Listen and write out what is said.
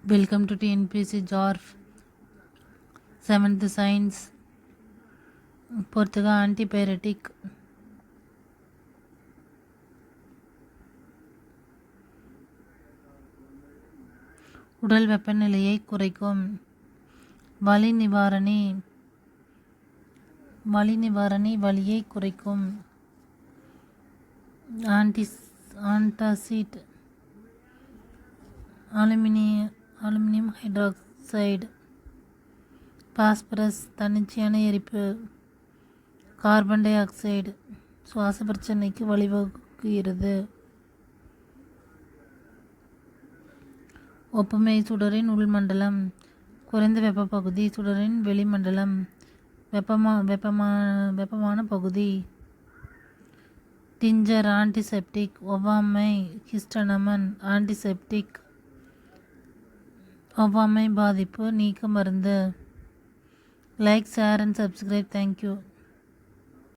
Welcome to TNPC JARF 7th Science பொறுத்துக antipyretic. உடல் வெப்பநிலையை குறைக்கும். வலி நிவாரணி வலியை குறைக்கும். Antacid aluminium hydroxide. பாஸ்பரஸ் தன்னிச்சையான எரிப்பு. கார்பன் டை ஆக்சைடு சுவாச பிரச்சனைக்கு வழிவகுக்கிறது. ஒப்புமை சுடரின் உள்மண்டலம். குறைந்த வெப்ப பகுதி. சுடரின் வெளிமண்டலம் வெப்பமான பகுதி. Tincture antiseptic. ஒவ்வாமை ஹிஸ்டனமன் ஆன்டிசெப்டிக். ஒவ்வாமை பாதிப்பு நீக்க மருந்து. Like, share and subscribe. Thank you.